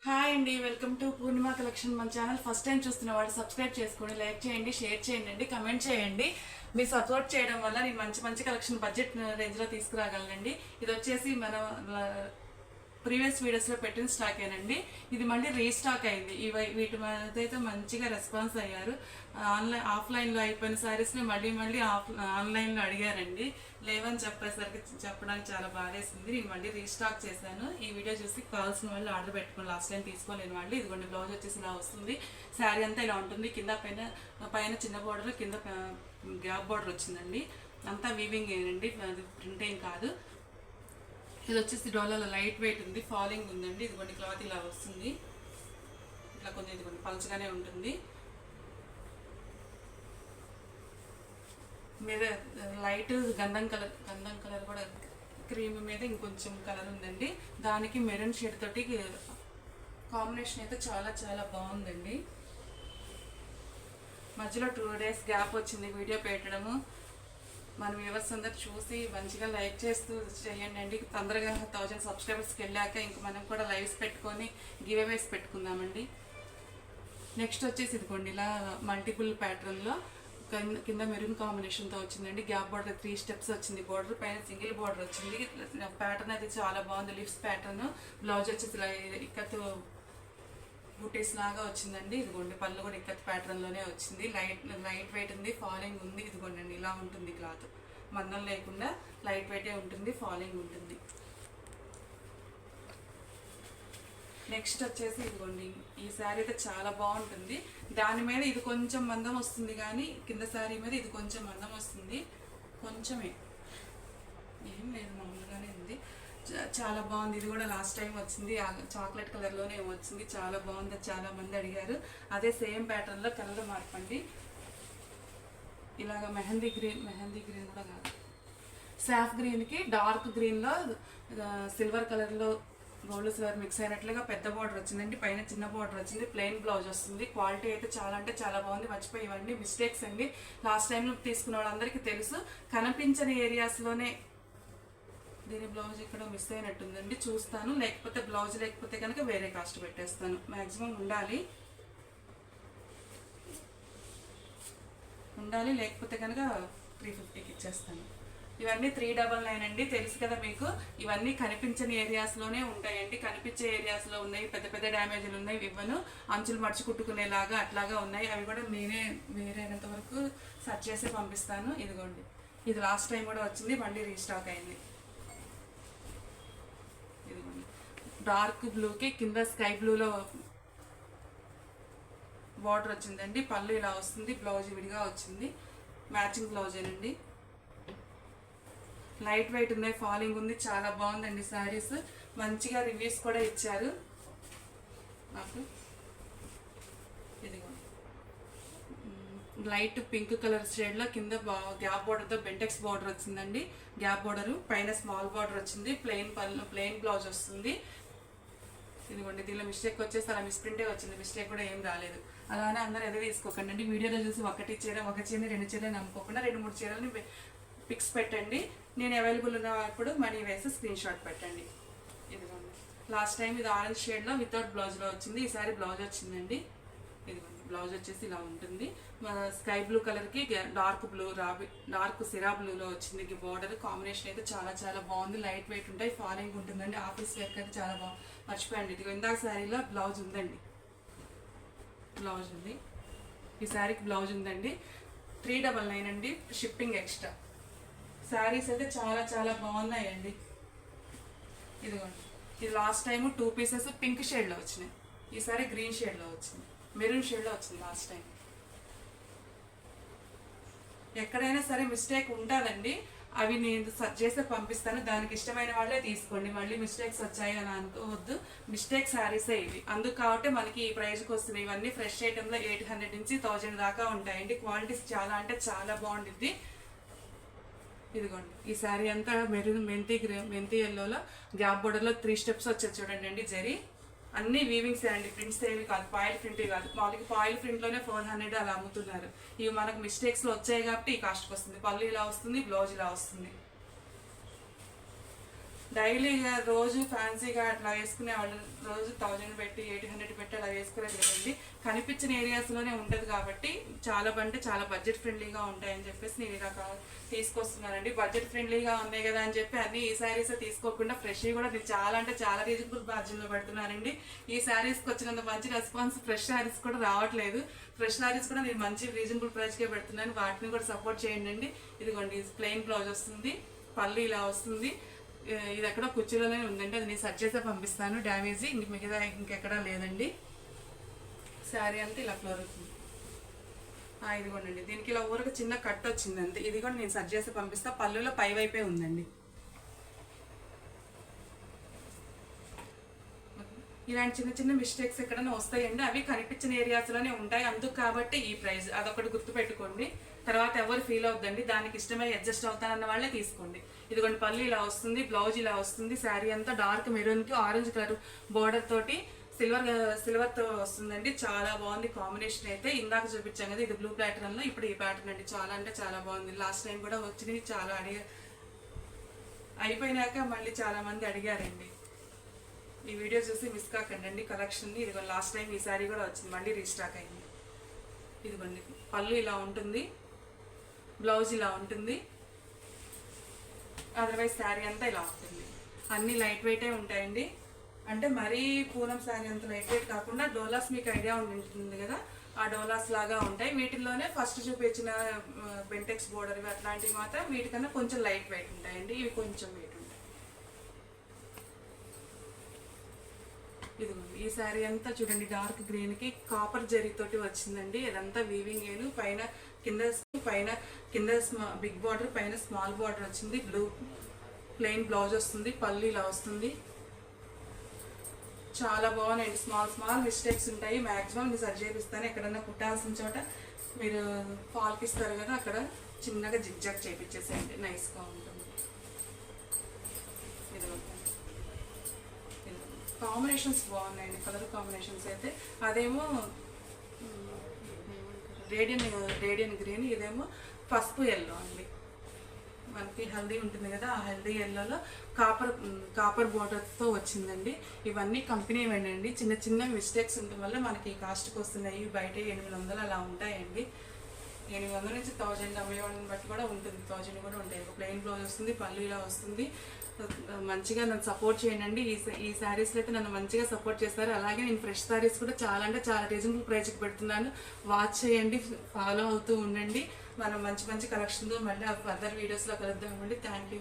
Hi అండి, welcome to Purnima collection. మన channel first time చూస్తున్న వాళ్ళు సబ్స్క్రైబ్ చేసుకోండి, లైక్ చేయండి, షేర్ చేయండి, కమెంట్ చేయండి. మీరు సపోర్ట్ చేయడం వల్ల నేను మంచి మంచి కలెక్షన్ బడ్జెట్ రేంజ్లో తీసుకురాగలనండి. ఇది వచ్చేసి మన ప్రీవియస్ వీడియోస్లో పెట్టిన స్టాకేనండి. ఇది మళ్ళీ రీస్టాక్ అయింది. వీటి మీద అయితే మంచిగా రెస్పాన్స్ అయ్యారు. ఆఫ్లైన్లో అయిపోయిన శారీస్ని మళ్ళీ ఆన్లైన్లో అడిగారండి. లేవని చెప్పడానికి చాలా బాధేసింది. నేను మళ్ళీ రీస్టాక్ చేశాను. ఈ వీడియో చూసి కావాల్సిన వాళ్ళు ఆర్డర్ పెట్టుకుని లాస్ట్ టైం తీసుకోలేని వాళ్ళు ఇదిగోండి. బ్లౌజ్ వచ్చేసి ఇలా వస్తుంది. శారీ అంతా ఇలా ఉంటుంది. పైన చిన్న బోర్డర్, కింద గ్యాప్ బోర్డర్ వచ్చిందండి. అంతా వీవింగ్ ఏనండి, ప్రింట్ ఏం కాదు. ఇది వచ్చేసి డోలాలో లైట్ వెయిట్ ఉంది, ఫాలింగ్ ఉందండి. ఇదిగోండి క్లాత్ ఇలా వస్తుంది. ఇట్లా కొంచెం ఇదిగోండి పలుచగానే ఉంటుంది. మీద లైట్ గంధం కలర్ కూడా క్రీమ్ మీద ఇంకొంచెం కలర్ ఉందండి. దానికి మెరూన్ షేడ్ తోటి కాంబినేషన్ అయితే చాలా చాలా బాగుందండి. మధ్యలో 2 days గ్యాప్ వచ్చింది వీడియో పెట్టడము. మన వ్యూవర్స్ అందరు చూసి మంచిగా లైక్ చేస్తూ చేయండి అండి. తొందరగా 1000 సబ్స్క్రైబర్స్కి వెళ్ళాక ఇంక మనం కూడా లైవ్స్ పెట్టుకొని గివ్ అవేస్ పెట్టుకుందామండి. నెక్స్ట్ వచ్చేసి ఇదిగోండి ఇలా మల్టిపుల్ ప్యాటర్న్లో కింద మెరూన్ కాంబినేషన్తో వచ్చిందండి. గ్యాప్ బార్డర్ 3 steps వచ్చింది. బార్డర్ పైన సింగిల్ బార్డర్ వచ్చింది. ప్యాటర్న్ అయితే చాలా బాగుంది. Lips pattern. బ్లౌజ్ వచ్చేసి ఇలా ఇక్కత్ బుటీస్ లాగా వచ్చిందండి. ఇదిగోండి పళ్ళు కూడా ఇక్కత్ ప్యాటర్న్లోనే వచ్చింది. లైట్ వెయిట్ ఉంది, ఫాలింగ్ ఉంది. ఇదిగోండి అండి ఇలా ఉంటుంది క్లాత్. మందం లేకుండా లైట్ వెయిటే ఉంటుంది, ఫాలింగ్ ఉంటుంది. నెక్స్ట్ వచ్చేసి ఇదిగోండి ఈ శారీ అయితే చాలా బాగుంటుంది. దాని మీద ఇది కొంచెం మందం వస్తుంది, కానీ కింద శారీ మీద ఇది కొంచెం మందం వస్తుంది. కొంచెమే, ఏం లేదు, మామూలుగానే ఉంది. చాలా బాగుంది. ఇది కూడా లాస్ట్ టైం వచ్చింది, చాక్లెట్ కలర్లోనే వచ్చింది. చాలా బాగుంది, చాలా మంది అడిగారు. అదే సేమ్ ప్యాటర్న్లో కలర్ మార్పండి. ఇలాగ మెహందీ గ్రీన్ కూడా కాదు, సాఫ్ గ్రీన్కి డార్క్ గ్రీన్లో సిల్వర్ కలర్లో గోల్డ్ సిల్వర్ మిక్స్ అయినట్లుగా పెద్ద బార్డర్ వచ్చిందండి. పైన చిన్న బార్డర్ వచ్చింది. ప్లెయిన్ బ్లౌజ్ వస్తుంది. క్వాలిటీ అయితే చాలా అంటే చాలా బాగుంది. మర్చిపోయి ఇవన్నీ మిస్టేక్స్ అండి. లాస్ట్ టైం తీసుకున్న వాళ్ళందరికీ తెలుసు. కనిపించని ఏరియాస్లోనే దీని బ్లౌజ్ ఇక్కడ మిస్ అయినట్టుందండి. చూస్తాను, లేకపోతే బ్లౌజ్ లేకపోతే కనుక వేరే కాస్ట్ పెట్టేస్తాను. మ్యాక్సిమం ఉండాలి, లేకపోతే కనుక 350కి ఇచ్చేస్తాను. ఇవన్నీ 399 అండి. తెలుసు కదా మీకు, ఇవన్నీ కనిపించని ఏరియాస్లోనే ఉంటాయండి. కనిపించే ఏరియాస్లో ఉన్నాయి, పెద్ద పెద్ద డ్యామేజ్లు ఉన్నాయి. ఇవ్వను, అంచులు మడిచి కుట్టుకునేలాగా అట్లాగా ఉన్నాయి. అవి కూడా నేనే వేరేంత వరకు సెర్చ్ చేసి పంపిస్తాను. ఇదిగోండి, ఇది లాస్ట్ టైం కూడా వచ్చింది, మళ్ళీ రీస్టాక్ అయింది. ఇదిగోండి డార్క్ బ్లూకి కింద స్కై బ్లూలో బార్డర్ వచ్చిందండి. పళ్ళు ఇలా వస్తుంది. బ్లౌజ్ విడిగా వచ్చింది. మ్యాచింగ్ బ్లౌజేనండి. లైట్ వెయిట్ ఉన్నాయి, ఫాలింగ్ ఉంది. చాలా బాగుందండి శారీస్. మంచిగా రివ్యూస్ కూడా ఇచ్చారు నాకు. ఇదిగోండి లైట్ పింక్ కలర్ షేడ్లో కింద గ్యాప్ బార్డర్తో బెంటెక్స్ బార్డర్ వచ్చిందండి. గ్యాప్ బార్డరు పైన స్మాల్ బార్డర్ వచ్చింది. ప్లెయిన్ బ్లౌజ్ వస్తుంది. ఇదిగోండి దీనిలో మిస్టేక్ వచ్చేసి అలా మిస్ప్రింటే వచ్చింది. మిస్టేక్ కూడా ఏం రాలేదు. అలానే అందరూ ఎదురు తీసుకోకండి అండి. వీడియోలో చూసి ఒక చీర 2 చీరలు నమ్ముకోకుండా 2-3 చీరలని పిక్స్ పెట్టండి. నేను అవైలబుల్ ఉన్నప్పుడు మనీ వేసి స్క్రీన్ షాట్ పెట్టండి. ఇదిగోండి లాస్ట్ టైం ఇది ఆరెంజ్ షేడ్లో వితౌట్ బ్లౌజ్లో వచ్చింది. ఈసారి బ్లౌజ్ వచ్చిందండి. ఇదిగోండి బ్లౌజ్ వచ్చేసి ఇలా ఉంటుంది. స్కై బ్లూ కలర్కి డార్క్ సిరా బ్లూలో వచ్చింది. బార్డర్ కాంబినేషన్ అయితే చాలా చాలా బాగుంది. లైట్ వెయిట్ ఉంటాయి, ఫాలింగ్ ఉంటుందండి. ఆఫీస్ వేర్కి అయితే చాలా బాగుంది. మర్చిపోయండి, ఇదిగో ఇందాక శారీలో బ్లౌజ్ ఉందండి. బ్లౌజ్ ఉంది, ఈ శారీకి బ్లౌజ్ ఉందండి. 399 అండి, షిప్పింగ్ ఎక్స్ట్రా. శారీస్ అయితే చాలా చాలా బాగున్నాయండి. ఇదిగోండి ఇది లాస్ట్ టైం 2 pieces పింక్ షేడ్లో వచ్చినాయి. ఈసారి గ్రీన్ షేడ్లో వచ్చింది, మెరూన్ షేడ్లో వచ్చింది లాస్ట్ టైం. ఎక్కడైనా సరే మిస్టేక్ ఉంటుందండి. అవి నేను సెర్చ్ చేసి పంపిస్తాను. దానికి ఇష్టమైన వాళ్ళే తీసుకోండి. మళ్ళీ మిస్టేక్స్ వచ్చాయి అని అనుకోవద్దు. మిస్టేక్ శారీసే ఇవి. అందుకు కాబట్టి మనకి ఈ ప్రైజ్కి వస్తున్నాయి. ఇవన్నీ ఫ్రెష్ ఐటెంలో 800 నుంచి 1000 దాకా ఉంటాయండి. క్వాలిటీస్ చాలా అంటే చాలా బాగుంటుంది. ఇదిగోండి ఈ శారీ అంతా మెంతి ఎల్లోలో గ్యాప్ బోర్డర్లో 3 steps వచ్చేది చూడండి అండి. జరీ అన్ని వీవింగ్స్ అండి. ప్రింట్స్ ఏవి కాదు, పాయిల్ ప్రింట్ కాదు. మామూలుగా పాయిల్ ప్రింట్లోనే 400 అలా అమ్ముతున్నారు. ఇవి మనకు మిస్టేక్స్లో వచ్చాయి కాబట్టి ఈ కాస్ట్కి వస్తుంది. పళ్ళు ఇలా వస్తుంది, బ్లౌజ్ ఇలా వస్తుంది. డైలీగా రోజు ఫ్యాన్సీగా అట్లా వేసుకునే వాళ్ళు రోజు 1000 పెట్టి 800 పెట్టి అలా వేసుకునేది కదండి. కనిపించిన ఏరియాస్లోనే ఉంటుంది కాబట్టి చాలా అంటే చాలా బడ్జెట్ ఫ్రెండ్లీగా ఉంటాయని చెప్పేసి నేను ఇలా తీసుకొస్తున్నానండి. బడ్జెట్ ఫ్రెండ్లీగా ఉన్నాయి కదా అని చెప్పి అన్ని ఈ శారీస్ తీసుకోకుండా ఫ్రెష్ కూడా నేను చాలా అంటే చాలా రీజనబుల్ మార్జిన్లో పెడుతున్నానండి. ఈ శారీస్కి వచ్చినంత మంచి రెస్పాన్స్ ఫ్రెష్ శారీస్ కూడా రావట్లేదు. ఫ్రెష్ శారీస్ కూడా నేను మంచి రీజనబుల్ ప్రైస్కే పెడుతున్నాను, వాటిని కూడా సపోర్ట్ చేయండి. ఇదిగోండి ప్లెయిన్ బ్లౌజ్ వస్తుంది, పళ్ళు ఇలా వస్తుంది. ఇది ఎక్కడ కుర్చీలోనే ఉందండి, అది నేను సెట్ చేసే పంపిస్తాను. డ్యామేజ్ మిగతా ఇంకెక్కడా లేదండి. శారీ అంతా ఇలా ఫ్లోర్ అవుతుంది. ఇదిగోండి దీనికి ఇలా ఊరికి చిన్న కట్ వచ్చింది అంతే. ఇది కూడా నేను సెట్ చేసి పంపిస్తా. పళ్ళులో పై వైపే ఉందండి. ఇలాంటి చిన్న చిన్న మిస్టేక్స్ ఎక్కడైనా వస్తాయండి, అవి కనిపించిన ఏరియాస్లోనే ఉంటాయి. అందుకు కాబట్టి ఈ ప్రైస్ అదొకటి గుర్తుపెట్టుకోండి. తర్వాత ఎవరు ఫీల్ అవుద్దండి, దానికి ఇష్టమై అడ్జస్ట్ అవుతానన్న వాళ్ళే తీసుకోండి. ఇదిగోండి పళ్ళు ఇలా వస్తుంది, బ్లౌజ్ ఇలా వస్తుంది. శారీ అంతా డార్క్ మెరూన్కి ఆరెంజ్ కలర్ బోర్డర్ తోటి సిల్వర్తో వస్తుందండి. చాలా బాగుంది కాంబినేషన్ అయితే. ఇందాక చూపించాం కదా ఇది బ్లూ ప్యాటర్న్లో, ఇప్పుడు ఈ ప్యాటర్న్ అండి. చాలా అంటే చాలా బాగుంది. లాస్ట్ టైం కూడా వచ్చినాయి, చాలా అయిపోయినాక మళ్ళీ చాలా మంది అడిగారండి. ఈ వీడియో చూసి మిస్ కాకండి కలెక్షన్ని. ఇదిగో లాస్ట్ టైం ఈ శారీ కూడా వచ్చింది, మళ్ళీ రీస్టాక్ అయింది. ఇదిగోండి పళ్ళు ఇలా ఉంటుంది, బ్లౌజ్ ఇలా ఉంటుంది, అదర్వైజ్ శారీ అంతా ఇలా ఉంటుంది. అన్నీ లైట్ వెయిటే ఉంటాయండి. అంటే మరీ పూనం శారీ అంత లైట్ వెయిట్ కాకుండా డోలాస్ మీకు ఐడియా ఉంటుంది కదా, ఆ డోలాస్ లాగా ఉంటాయి. వీటిల్లోనే ఫస్ట్ చూపించిన బెంటెక్స్ బోర్డర్ అట్లాంటివి మాత్రం వీటికన్నా కొంచెం లైట్ వెయిట్ ఉంటాయండి. ఇవి కొంచెం వెయిట్ ఉంటాయి. ఇదిగోండి ఈ శారీ అంతా చూడండి డార్క్ గ్రీన్కి కాపర్ జరీతోటి వచ్చిందండి. ఇదంతా వీవింగ్ ఏను పైన కింద బిగ్ బార్డర్, పైన స్మాల్ బార్డర్ వచ్చింది. బ్లూ ప్లెయిన్ బ్లౌజ్ వస్తుంది, పళ్ళు ఇలా వస్తుంది. చాలా బాగున్నాయండి. స్మాల్ మిస్టేక్స్ ఉంటాయి, మ్యాక్సిమం నేను సరి చేపిస్తాను. ఎక్కడన్నా కుట్టాల్సిన చోట మీరు ఫాల్కి ఇస్తారు కదా, అక్కడ చిన్నగా జిగ్జాగ్ చేయించేసేయండి, నైస్గా ఉంటుంది. కాంబినేషన్స్ బాగున్నాయండి, కలర్ కాంబినేషన్స్ అయితే. అదేమో రేడియన్ గ్రీన్, ఇదేమో పసుపు ఎల్లో అండి. మనకి హెల్దీ ఉంటుంది కదా, ఆ హెల్దీ ఎల్లోలో కాపర్ బోర్డర్తో వచ్చిందండి. ఇవన్నీ కంపెనీ వేయండి. చిన్న చిన్న మిస్టేక్స్ ఉండడం వల్ల మనకి కాస్ట్కి వస్తున్నాయి. బయట 800 అలా ఉంటాయండి. 800 నుంచి 1000 అమ్మేవాడిని బట్టి కూడా ఉంటుంది, 1000 కూడా ఉంటాయి. ప్లెయిన్ బ్లౌజ్ వస్తుంది, పళ్ళు ఇలా వస్తుంది. మంచిగా నన్ను సపోర్ట్ చేయండి. ఈ శారీస్లో అయితే నన్ను మంచిగా సపోర్ట్ చేస్తారు. అలాగే నేను ఫ్రెష్ శారీస్ కూడా చాలా అంటే చాలా రీజనబుల్ ప్రైస్కి పెడుతున్నాను. వాచ్ చేయండి, ఫాలో అవుతూ ఉండండి. మనం మంచి కలెక్షన్తో మళ్ళీ ఫర్దర్ వీడియోస్లో కలుద్దామండి. Thank you.